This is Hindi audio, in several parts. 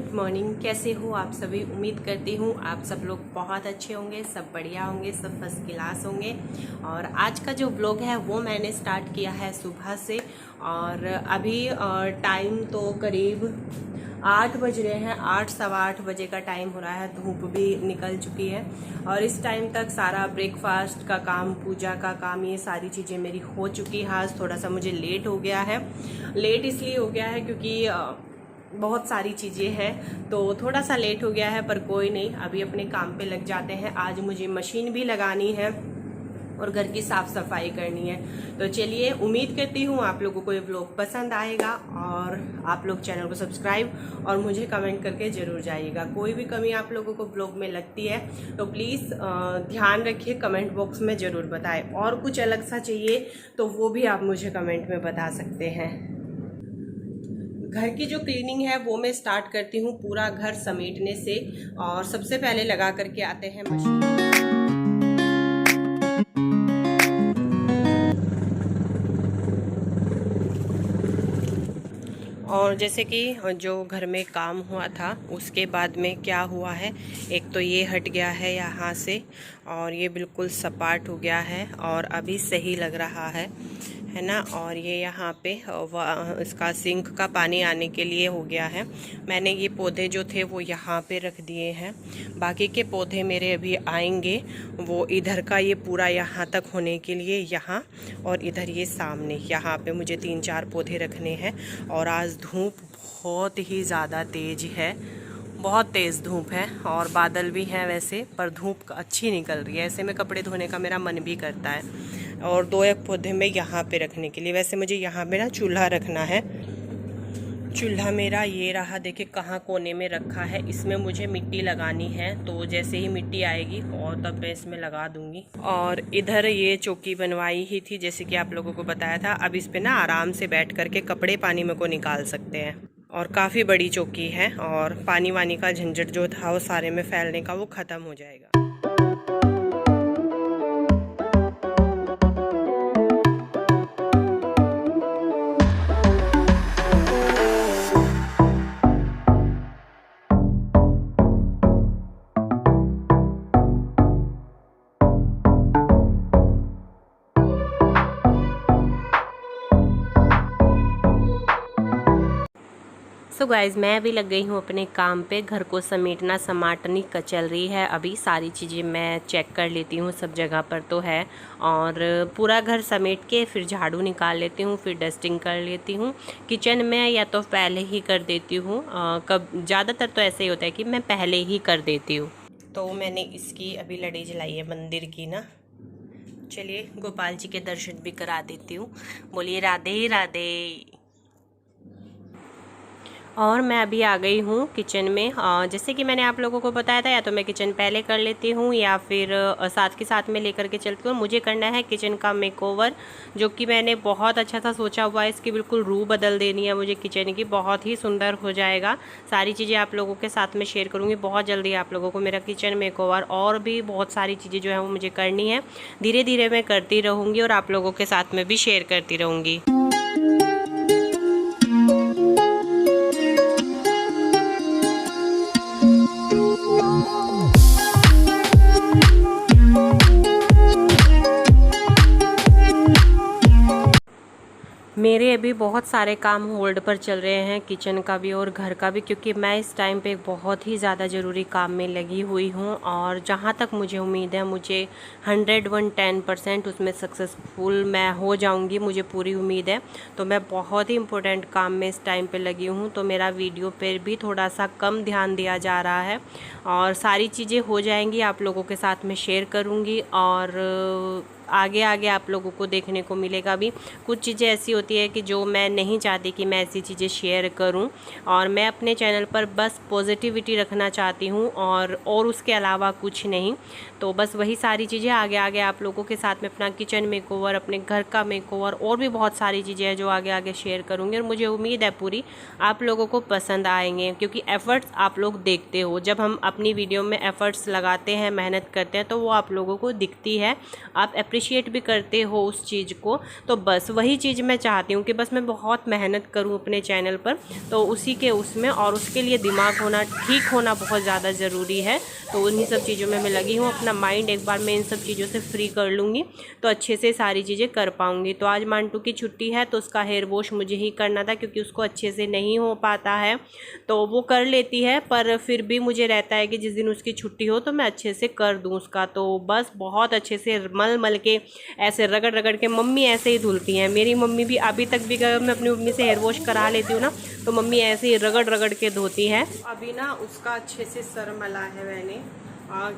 Good morning. कैसे हो आप सभी? उम्मीद करती हूँ आप सब लोग बहुत अच्छे होंगे, सब बढ़िया होंगे, सब फर्स्ट क्लास होंगे। और आज का जो ब्लॉग है वो मैंने स्टार्ट किया है सुबह से, और अभी टाइम तो करीब 8 बज रहे हैं। 8 सवा 8 बजे का टाइम हो रहा है। धूप भी निकल चुकी है और इस टाइम तक सारा ब्रेकफास्ट का काम, पूजा का काम, ये सारी चीज़ें मेरी हो चुकी है। आज थोड़ा सा मुझे लेट हो गया है। लेट इसलिए हो गया है क्योंकि बहुत सारी चीज़ें हैं, तो थोड़ा सा लेट हो गया है, पर कोई नहीं, अभी अपने काम पे लग जाते हैं। आज मुझे मशीन भी लगानी है और घर की साफ सफाई करनी है। तो चलिए, उम्मीद करती हूँ आप लोगों को ये ब्लॉग पसंद आएगा और आप लोग चैनल को सब्सक्राइब और मुझे कमेंट करके ज़रूर जाइएगा। कोई भी कमी आप लोगों को ब्लॉग में लगती है तो प्लीज़ ध्यान रखिए, कमेंट बॉक्स में ज़रूर बताएं। और कुछ अलग सा चाहिए तो वो भी आप मुझे कमेंट में बता सकते हैं। घर की जो क्लीनिंग है वो मैं स्टार्ट करती हूँ पूरा घर समेटने से, और सबसे पहले लगा करके आते हैं मशीन। और जैसे कि जो घर में काम हुआ था उसके बाद में क्या हुआ है, एक तो ये हट गया है यहाँ से और ये बिल्कुल सपाट हो गया है और अभी सही लग रहा है ना। और ये यहाँ पे इसका सिंक का पानी आने के लिए हो गया है। मैंने ये पौधे जो थे वो यहाँ पे रख दिए हैं। बाकी के पौधे मेरे अभी आएंगे, वो इधर का ये पूरा यहाँ तक होने के लिए, यहाँ और इधर ये सामने, यहाँ पे मुझे 3-4 पौधे रखने हैं। और आज धूप बहुत ही ज़्यादा तेज है, बहुत तेज़ धूप है और बादल भी हैं वैसे, पर धूप अच्छी निकल रही है। ऐसे में कपड़े धोने का मेरा मन भी करता है। और 2-1 पौधे में यहाँ पे रखने के लिए, वैसे मुझे यहाँ पे ना चूल्हा रखना है। चूल्हा मेरा ये रहा, देखिए कहाँ कोने में रखा है। इसमें मुझे मिट्टी लगानी है, तो जैसे ही मिट्टी आएगी और तब मैं इसमें लगा दूंगी। और इधर ये चौकी बनवाई ही थी, जैसे कि आप लोगों को बताया था। अब इस पे ना आराम से बैठ करके कपड़े पानी में को निकाल सकते हैं। और काफ़ी बड़ी चौकी है और पानी वानी का झंझट जो था वो सारे में फैलने का वो ख़त्म हो जाएगा। सो गाइज़, मैं अभी लग गई हूँ अपने काम पे। घर को समेटना समाटनी का चल रही है अभी। सारी चीज़ें मैं चेक कर लेती हूँ, सब जगह पर तो है। और पूरा घर समेट के फिर झाड़ू निकाल लेती हूँ, फिर डस्टिंग कर लेती हूँ। किचन में या तो पहले ही कर देती हूँ, कब ज़्यादातर तो ऐसे ही होता है कि मैं पहले ही कर देती हूँ। तो मैंने इसकी अभी लड़ी जलाई है मंदिर की ना। चलिए गोपाल जी के दर्शन भी करा देती हूँ। बोलिए राधे राधे। और मैं अभी आ गई हूँ किचन में। जैसे कि मैंने आप लोगों को बताया था, या तो मैं किचन पहले कर लेती हूँ या फिर साथ के साथ में लेकर के चलती हूँ। मुझे करना है किचन का मेकओवर, जो कि मैंने बहुत अच्छा सा सोचा हुआ है। इसकी बिल्कुल रूह बदल देनी है मुझे किचन की, बहुत ही सुंदर हो जाएगा। सारी चीज़ें आप लोगों के साथ में शेयर करूँगी बहुत जल्दी आप लोगों को मेरा किचन मेकओवर। और भी बहुत सारी चीज़ें जो है वो मुझे करनी है, धीरे धीरे मैं करती रहूँगी और आप लोगों के साथ में भी शेयर करती रहूँगी। मेरे अभी बहुत सारे काम होल्ड पर चल रहे हैं, किचन का भी और घर का भी, क्योंकि मैं इस टाइम पे बहुत ही ज़्यादा ज़रूरी काम में लगी हुई हूँ। और जहाँ तक मुझे उम्मीद है, मुझे 110% उसमें सक्सेसफुल मैं हो जाऊँगी, मुझे पूरी उम्मीद है। तो मैं बहुत ही इम्पोर्टेंट काम में इस टाइम पे लगी हूँ, तो मेरा वीडियो पर भी थोड़ा सा कम ध्यान दिया जा रहा है। और सारी चीज़ें हो जाएंगी, आप लोगों के साथ में शेयर करूँगी। और आगे आगे आप लोगों को देखने को मिलेगा भी। कुछ चीज़ें ऐसी होती है कि जो मैं नहीं चाहती कि मैं ऐसी चीज़ें शेयर करूं, और मैं अपने चैनल पर बस पॉजिटिविटी रखना चाहती हूं और उसके अलावा कुछ नहीं। तो बस वही सारी चीज़ें आगे आगे आप लोगों के साथ में अपना किचन मेकओवर, अपने घर का मेकओवर और भी बहुत सारी चीज़ें हैं जो आगे आगे शेयर करूँगी। और मुझे उम्मीद है पूरी आप लोगों को पसंद आएंगे, क्योंकि एफ़र्ट्स आप लोग देखते हो। जब हम अपनी वीडियो में एफ़र्ट्स लगाते हैं, मेहनत करते हैं, तो वो आप लोगों को दिखती है। आप अप्रिशिएट भी करते हो उस चीज़ को, तो बस वही चीज़ मैं चाहती हूँ कि बस मैं बहुत मेहनत करूँ अपने चैनल पर, तो उसी के उसमें, और उसके लिए दिमाग होना, ठीक होना बहुत ज़्यादा ज़रूरी है। तो उन्हीं सब चीज़ों में मैं लगी हूँ। अपना माइंड एक बार मैं इन सब चीज़ों से फ्री कर लूँगी तो अच्छे से सारी चीज़ें कर पाऊँगी। तो आज मांटू की छुट्टी है तो उसका हेयर वॉश मुझे ही करना था, क्योंकि उसको अच्छे से नहीं हो पाता है। तो वो कर लेती है, पर फिर भी मुझे रहता है कि जिस दिन उसकी छुट्टी हो तो मैं अच्छे से कर दूँ उसका। तो बस बहुत अच्छे से मल मल के ऐसे रगड़ रगड़ के, मम्मी ऐसे ही धुलती हैं। मेरी मम्मी भी अभी तक भी, अगर मैं अपनी मम्मी से हेयर वॉश करा लेती हूँ ना, तो मम्मी ऐसे ही रगड़ रगड़ के धोती है। अभी ना उसका अच्छे से सर मला है मैंने,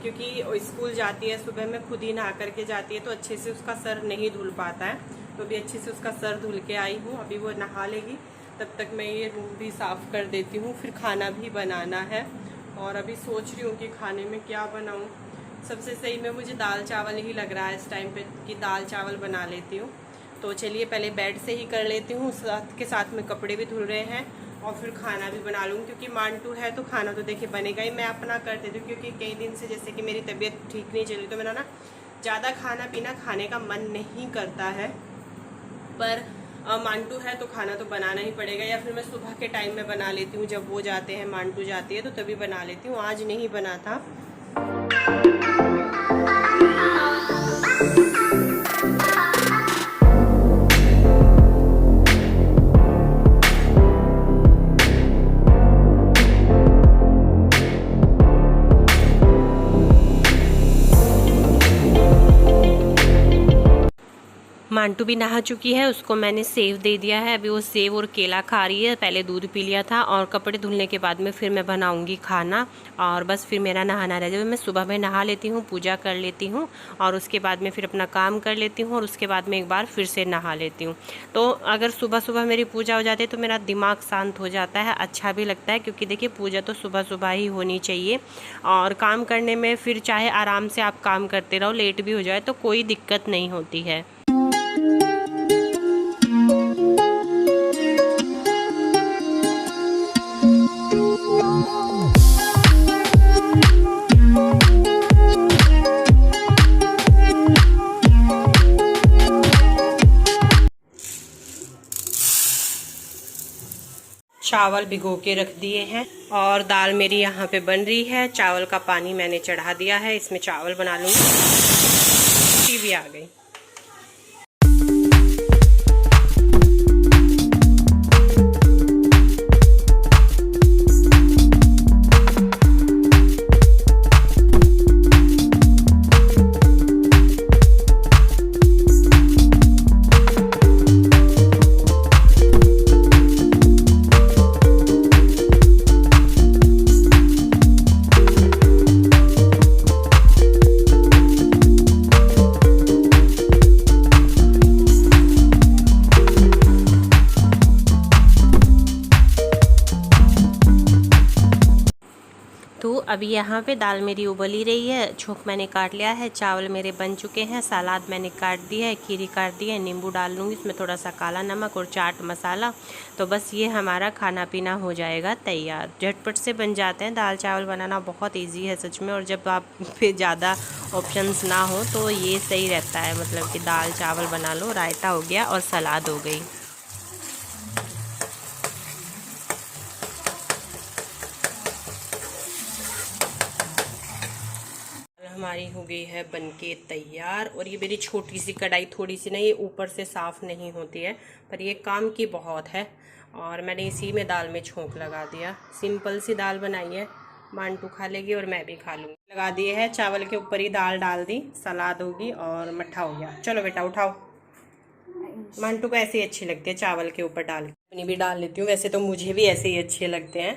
क्योंकि स्कूल जाती है सुबह में, खुद ही नहा करके जाती है, तो अच्छे से उसका सर नहीं धुल पाता है। तो अभी अच्छे से उसका सर धुल के आई हूँ। अभी वो नहा लेगी, तब तक मैं ये रूम भी साफ़ कर देती हूँ। फिर खाना भी बनाना है, और अभी सोच रही हूँ कि खाने में क्या बनाऊँ। सबसे सही में मुझे दाल चावल ही लग रहा है इस टाइम पे, कि दाल चावल बना लेती हूँ। तो चलिए पहले बेड से ही कर लेती हूँ, साथ के साथ में कपड़े भी धुल रहे हैं, और फिर खाना भी बना लूँ, क्योंकि मांटू है तो खाना तो देखिए बनेगा ही। मैं अपना कर देती हूँ, क्योंकि कई दिन से जैसे कि मेरी तबीयत ठीक नहीं चली, तो मेरा ना ज़्यादा खाना पीना खाने का मन नहीं करता है। पर मांटू है तो खाना तो बनाना ही पड़ेगा, या फिर मैं सुबह के टाइम में बना लेती हूँ, जब वो जाते हैं, मांटू जाती है, तो तभी बना लेती हूँ। आज नहीं बना था। मांटू भी नहा चुकी है, उसको मैंने सेव दे दिया है। अभी वो सेव और केला खा रही है। पहले दूध पी लिया था, और कपड़े धुलने के बाद में फिर मैं बनाऊंगी खाना, और बस फिर मेरा नहाना रह जाए। मैं सुबह में नहा लेती हूँ, पूजा कर लेती हूँ, और उसके बाद में फिर अपना काम कर लेती हूँ, और उसके बाद में एक बार फिर से नहा लेती हूँ। तो अगर सुबह सुबह मेरी पूजा हो जाती है तो मेरा दिमाग शांत हो जाता है, अच्छा भी लगता है, क्योंकि देखिए पूजा तो सुबह सुबह ही होनी चाहिए। और काम करने में फिर चाहे आराम से आप काम करते रहो, लेट भी हो जाए तो कोई दिक्कत नहीं होती है। चावल भिगो के रख दिए हैं, और दाल मेरी यहाँ पे बन रही है। चावल का पानी मैंने चढ़ा दिया है, इसमें चावल बना लूँगी। टीवी आ गई। तो अभी यहाँ पे दाल मेरी उबल ही रही है, छोंक मैंने काट लिया है, चावल मेरे बन चुके हैं, सलाद मैंने काट दिया है, खीरी काट दी है, नींबू डाल लूँगी इसमें, थोड़ा सा काला नमक और चाट मसाला। तो बस ये हमारा खाना पीना हो जाएगा तैयार। झटपट से बन जाते हैं। दाल चावल बनाना बहुत ईजी है सच में, और जब आप पे ज़्यादा ऑप्शंस ना हो तो ये सही रहता है, मतलब कि दाल चावल बना लो, रायता हो गया और सलाद हो गई। हमारी हो गई है बनके तैयार। और ये मेरी छोटी सी कढ़ाई, थोड़ी सी ना, ये ऊपर से साफ़ नहीं होती है, पर ये काम की बहुत है, और मैंने इसी में दाल में छोंक लगा दिया। सिंपल सी दाल बनाई है, मांटू खा लेगी और मैं भी खा लूँगी। लगा दिए है, चावल के ऊपर ही दाल डाल दी, सलाद होगी और मट्ठा हो गया। चलो बेटा उठाओ। मांटू को ऐसे ही अच्छी लगती है चावल के ऊपर डाल के, अपनी भी डाल लेती हूँ। वैसे तो मुझे भी ऐसे ही अच्छे लगते हैं।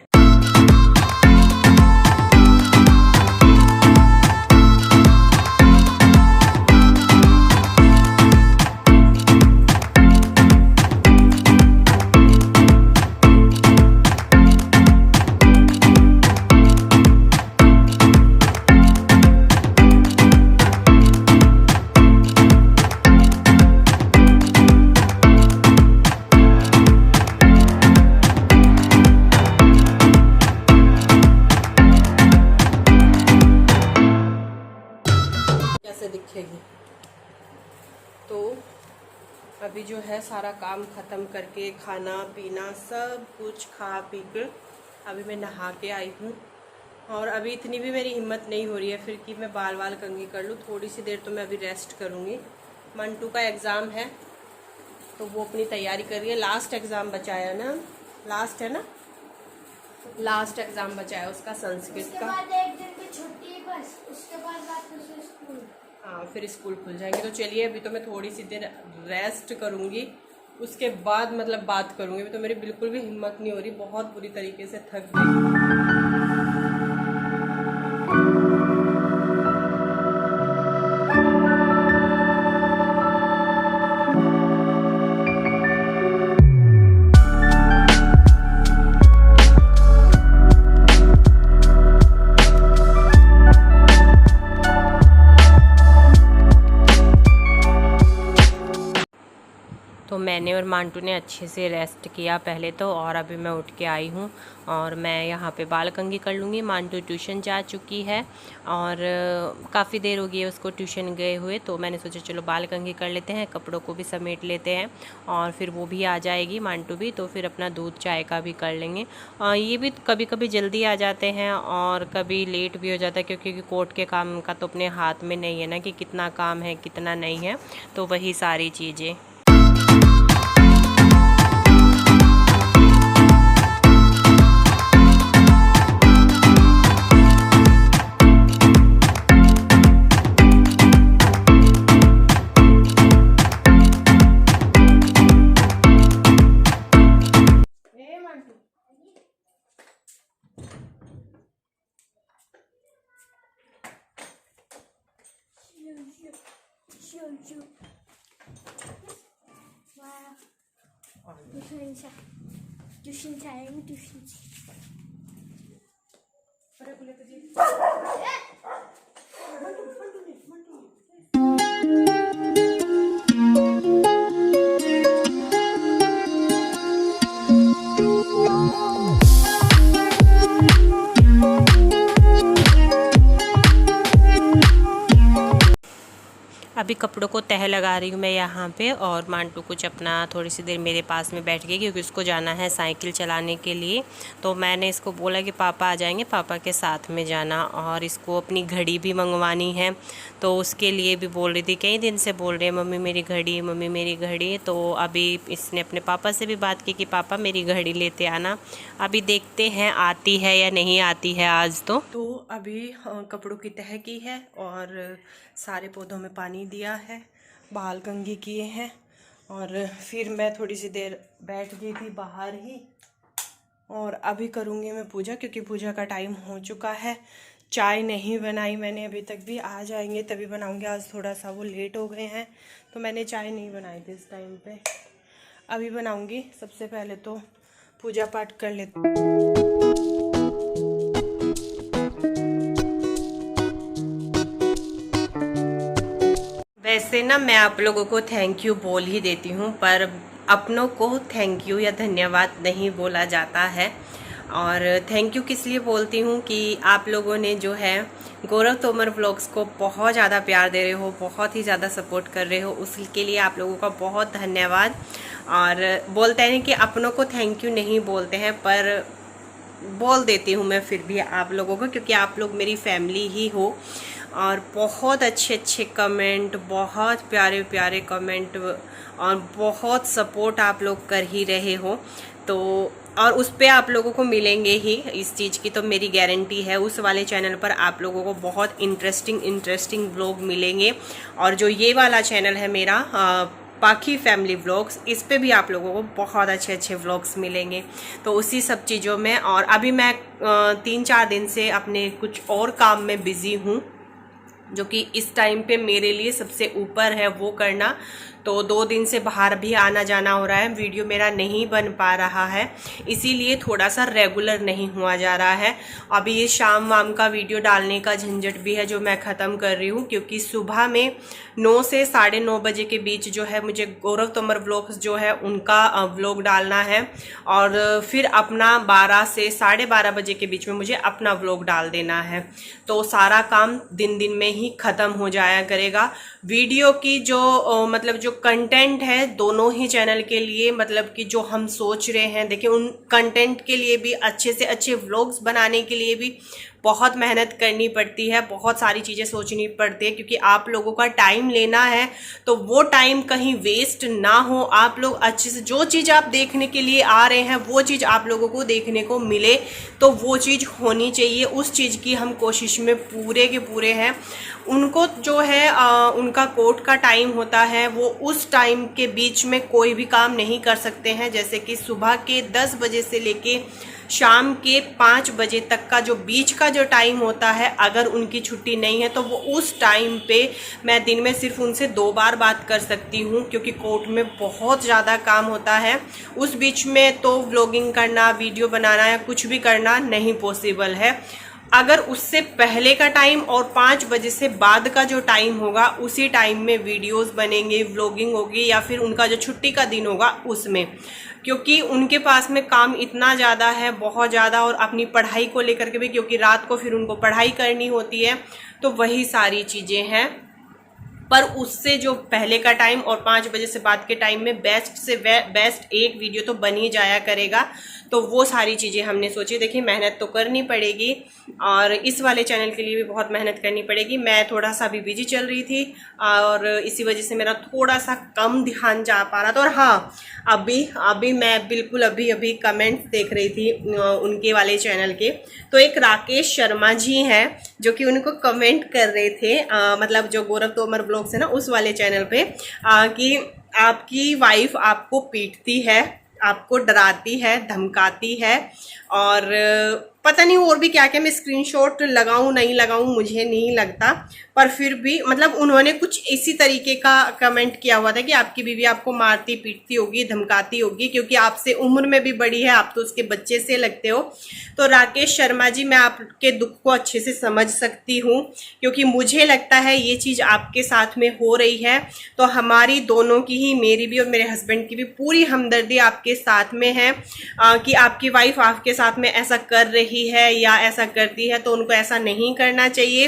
अभी जो है सारा काम ख़त्म करके खाना पीना सब कुछ खा पी कर अभी मैं नहा के आई हूँ। और अभी इतनी भी मेरी हिम्मत नहीं हो रही है फिर कि मैं बाल कंघी कर लूँ। थोड़ी सी देर तो मैं अभी रेस्ट करूँगी। मंटू का एग्ज़ाम है तो वो अपनी तैयारी कर रही है। लास्ट एग्ज़ाम बचाया ना, लास्ट है ना, लास्ट एग्ज़ाम बचाया उसका संस्कृत का। एक दिन की छुट्टी बस, उसके बाद वापस स्कूल। हाँ फिर स्कूल खुल जाएंगे। तो चलिए अभी तो मैं थोड़ी सी देर रेस्ट करूँगी, उसके बाद मतलब बात करूँगी। अभी तो मेरी बिल्कुल भी हिम्मत नहीं हो रही, बहुत बुरी तरीके से थक गई। तो मैंने और मांटू ने अच्छे से रेस्ट किया पहले तो, और अभी मैं उठ के आई हूँ और मैं यहाँ पे बाल कंघी कर लूँगी। मांटू ट्यूशन जा चुकी है और काफ़ी देर हो गई है उसको ट्यूशन गए हुए, तो मैंने सोचा चलो बाल कंघी कर लेते हैं, कपड़ों को भी समेट लेते हैं और फिर वो भी आ जाएगी मांटू भी, तो फिर अपना दूध चाय का भी कर लेंगे। ये भी कभी कभी जल्दी आ जाते हैं और कभी लेट भी हो जाता है, क्योंकि कोर्ट के काम का तो अपने हाथ में नहीं है ना कि कितना काम है कितना नहीं है, तो वही सारी चीज़ें। ट्यूशन जाएंगे, ट्यूशन अभी कपड़ों को तह लगा रही हूँ मैं यहाँ पे, और मांटू कुछ अपना थोड़ी सी देर मेरे पास में बैठ गई क्योंकि उसको जाना है साइकिल चलाने के लिए। तो मैंने इसको बोला कि पापा आ जाएंगे, पापा के साथ में जाना, और इसको अपनी घड़ी भी मंगवानी है तो उसके लिए भी बोल रही थी, कई दिन से बोल रही है मम्मी मेरी घड़ी, मम्मी मेरी घड़ी। तो अभी इसने अपने पापा से भी बात की कि पापा मेरी घड़ी लेते आना। अभी देखते हैं आती है या नहीं आती है आज। तो अभी कपड़ों की तह की है और सारे पौधों में पानी दिया है, बाल कंघी किए हैं, और फिर मैं थोड़ी सी देर बैठ गई थी बाहर ही। और अभी करूँगी मैं पूजा, क्योंकि पूजा का टाइम हो चुका है। चाय नहीं बनाई मैंने अभी तक भी, आ जाएंगे तभी बनाऊँगी। आज थोड़ा सा वो लेट हो गए हैं तो मैंने चाय नहीं बनाई थी इस टाइम पे, अभी बनाऊँगी। सबसे पहले तो पूजा पाठ कर लेती। वैसे ना मैं आप लोगों को थैंक यू बोल ही देती हूँ, पर अपनों को थैंक यू या धन्यवाद नहीं बोला जाता है। और थैंक यू किस लिए बोलती हूँ कि आप लोगों ने जो है गौरव तोमर व्लॉग्स को बहुत ज़्यादा प्यार दे रहे हो, बहुत ही ज़्यादा सपोर्ट कर रहे हो, उसके लिए आप लोगों का बहुत धन्यवाद। और बोलते हैं कि अपनों को थैंक यू नहीं बोलते हैं, पर बोल देती हूँ मैं फिर भी आप लोगों को, क्योंकि आप लोग मेरी फैमिली ही हो। और बहुत अच्छे अच्छे कमेंट, बहुत प्यारे प्यारे कमेंट, और बहुत सपोर्ट आप लोग कर ही रहे हो। तो और उस पे आप लोगों को मिलेंगे ही, इस चीज़ की तो मेरी गारंटी है। उस वाले चैनल पर आप लोगों को बहुत इंटरेस्टिंग व्लॉग मिलेंगे। और जो ये वाला चैनल है मेरा पाखी फैमिली व्लॉग्स, इस पे भी आप लोगों को बहुत अच्छे अच्छे व्लॉग्स मिलेंगे। तो उसी सब चीज़ों में, और अभी मैं 3-4 दिन से अपने कुछ और काम में बिज़ी हूँ, जो कि इस टाइम पे मेरे लिए सबसे ऊपर है वो करना। तो 2 दिन से बाहर भी आना जाना हो रहा है, वीडियो मेरा नहीं बन पा रहा है, इसीलिए थोड़ा सा रेगुलर नहीं हुआ जा रहा है। अभी ये शाम वाम का वीडियो डालने का झंझट भी है जो मैं ख़त्म कर रही हूँ, क्योंकि सुबह में 9 से 9:30 बजे के बीच जो है मुझे गौरव तोमर व्लॉग्स जो है उनका व्लॉग डालना है, और फिर अपना 12 से 12:30 बजे के बीच में मुझे अपना व्लॉग डाल देना है। तो सारा काम दिन में ही ख़त्म हो जाया करेगा। वीडियो की जो मतलब जो जो कंटेंट है दोनों ही चैनल के लिए, मतलब कि जो हम सोच रहे हैं, देखिए उन कंटेंट के लिए भी, अच्छे से अच्छे व्लॉग्स बनाने के लिए भी बहुत मेहनत करनी पड़ती है, बहुत सारी चीज़ें सोचनी पड़ती है, क्योंकि आप लोगों का टाइम लेना है तो वो टाइम कहीं वेस्ट ना हो। आप लोग अच्छे से जो चीज़ आप देखने के लिए आ रहे हैं वो चीज़ आप लोगों को देखने को मिले, तो वो चीज़ होनी चाहिए। उस चीज़ की हम कोशिश में पूरे के पूरे हैं। उनको जो है उनका कोर्ट का टाइम होता है, वो उस टाइम के बीच में कोई भी काम नहीं कर सकते हैं। जैसे कि सुबह के 10 बजे से लेके शाम के 5 बजे तक का जो बीच का जो टाइम होता है, अगर उनकी छुट्टी नहीं है तो वो उस टाइम पे मैं दिन में सिर्फ उनसे 2 बार बात कर सकती हूँ, क्योंकि कोर्ट में बहुत ज़्यादा काम होता है। उस बीच में तो व्लॉगिंग करना, वीडियो बनाना या कुछ भी करना नहीं पॉसिबल है। अगर उससे पहले का टाइम और 5 बजे से बाद का जो टाइम होगा, उसी टाइम में वीडियोस बनेंगे, व्लॉगिंग होगी, या फिर उनका जो छुट्टी का दिन होगा उसमें, क्योंकि उनके पास में काम इतना ज़्यादा है, बहुत ज़्यादा, और अपनी पढ़ाई को लेकर के भी, क्योंकि रात को फिर उनको पढ़ाई करनी होती है, तो वही सारी चीज़ें हैं। पर उससे जो पहले का टाइम और 5 बजे से बाद के टाइम में बेस्ट से बेस्ट एक वीडियो तो बन ही जाया करेगा। तो वो सारी चीज़ें हमने सोची। देखिए मेहनत तो करनी पड़ेगी, और इस वाले चैनल के लिए भी बहुत मेहनत करनी पड़ेगी। मैं थोड़ा सा अभी बिजी चल रही थी और इसी वजह से मेरा थोड़ा सा कम ध्यान जा पा रहा था। और हाँ, अभी मैं बिल्कुल अभी कमेंट्स देख रही थी उनके वाले चैनल के, तो एक राकेश शर्मा जी हैं जो कि उनको कमेंट कर रहे थे, मतलब जो गौरव तोमर ब्लॉग्स है ना, उस वाले चैनल पे, कि आपकी वाइफ आपको पीटती है, आपको डराती है, धमकाती है, और पता नहीं और भी क्या क्या। मैं स्क्रीनशॉट लगाऊं नहीं लगाऊं मुझे नहीं लगता, पर फिर भी मतलब उन्होंने कुछ इसी तरीके का कमेंट किया हुआ था कि आपकी बीवी आपको मारती पीटती होगी, धमकाती होगी, क्योंकि आपसे उम्र में भी बड़ी है, आप तो उसके बच्चे से लगते हो। तो राकेश शर्मा जी, मैं आपके दुख को अच्छे से समझ सकती हूँ, क्योंकि मुझे लगता है ये चीज़ आपके साथ में हो रही है। तो हमारी दोनों की ही, मेरी भी और मेरे हस्बैंड की भी, पूरी हमदर्दी आपके साथ में है कि आपकी वाइफ आपके साथ में ऐसा कर रही है या ऐसा करती है, तो उनको ऐसा नहीं करना चाहिए।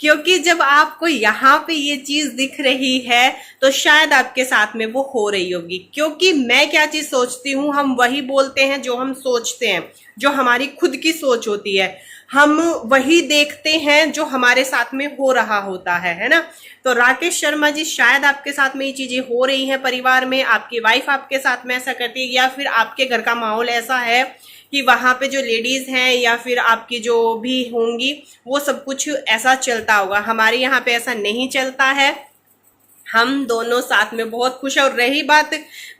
क्योंकि जब आपको यहाँ पे ये चीज दिख रही है तो शायद आपके साथ में वो हो रही होगी। क्योंकि मैं क्या चीज सोचती हूँ, हम वही बोलते हैं जो हम सोचते हैं, जो हमारी खुद की सोच होती है, हम वही देखते हैं जो हमारे साथ में हो रहा होता है ना। तो राकेश शर्मा जी, शायद आपके साथ में ये चीजें हो रही हैं परिवार में, आपकी वाइफ आपके साथ में ऐसा करती है, या फिर आपके घर का माहौल ऐसा है कि वहां पे जो लेडीज हैं या फिर आपकी जो भी होंगी वो सब कुछ ऐसा चलता होगा। हमारे यहाँ पे ऐसा नहीं चलता है, हम दोनों साथ में बहुत खुश है। और रही बात,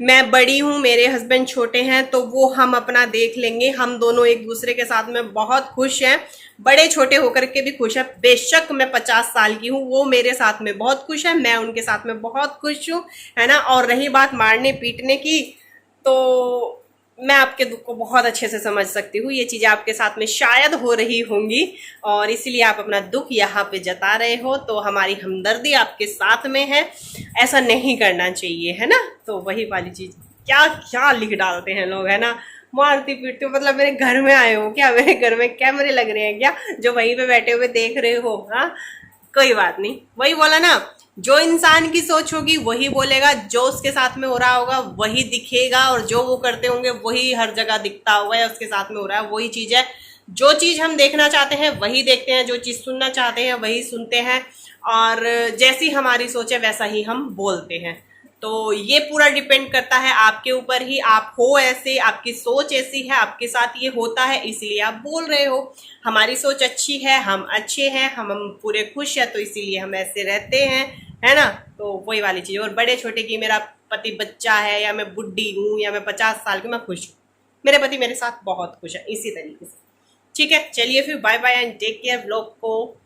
मैं बड़ी हूँ, मेरे हस्बैंड छोटे हैं, तो वो हम अपना देख लेंगे। हम दोनों एक दूसरे के साथ में बहुत खुश हैं, बड़े छोटे होकर के भी खुश है। बेशक मैं 50 साल की हूँ, वो मेरे साथ में बहुत खुश है, मैं उनके साथ में बहुत खुश हूँ, है ना। और रही बात मारने पीटने की, तो मैं आपके दुख को बहुत अच्छे से समझ सकती हूँ। ये चीज़ें आपके साथ में शायद हो रही होंगी और इसीलिए आप अपना दुख यहाँ पे जता रहे हो, तो हमारी हमदर्दी आपके साथ में है। ऐसा नहीं करना चाहिए, है ना। तो वही वाली चीज़, क्या क्या लिख डालते हैं लोग, है ना, मारती पीटती। मतलब मेरे घर में आए हो क्या, मेरे घर में कैमरे लग रहे हैं क्या, जो वहीं पे बैठे हुए देख रहे हो। हाँ, कोई बात नहीं, वही बोला ना, जो इंसान की सोच होगी वही बोलेगा, जो उसके साथ में हो रहा होगा वही दिखेगा, और जो वो करते होंगे वही हर जगह दिखता होगा या उसके साथ में हो रहा है। वही चीज़ है, जो चीज़ हम देखना चाहते हैं वही देखते हैं, जो चीज़ सुनना चाहते हैं वही सुनते हैं, और जैसी हमारी सोच है वैसा ही हम बोलते हैं। तो ये पूरा डिपेंड करता है आपके ऊपर ही, आप हो ऐसे, आपकी सोच ऐसी है, आपके साथ ये होता है इसीलिए आप बोल रहे हो। हमारी सोच अच्छी है, हम अच्छे हैं, हम पूरे खुश हैं, तो इसीलिए हम ऐसे रहते हैं, है ना। तो वही वाली चीज़। और बड़े छोटे की, मेरा पति बच्चा है या मैं बुढ़ी हूँ या मैं 50 साल की, मैं खुश हूँ, मेरे पति मेरे साथ बहुत खुश है, इसी तरीके से। ठीक है, चलिए फिर bye bye and take care. Blog को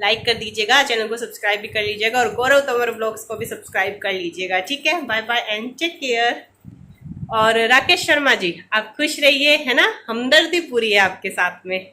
लाइक कर दीजिएगा, चैनल को सब्सक्राइब भी कर लीजिएगा, और गौरव तंवर ब्लॉग्स को भी सब्सक्राइब कर लीजिएगा। ठीक है, bye bye and take care. और राकेश शर्मा जी, आप खुश रहिए, है ना, हमदर्दी पूरी है आपके साथ में।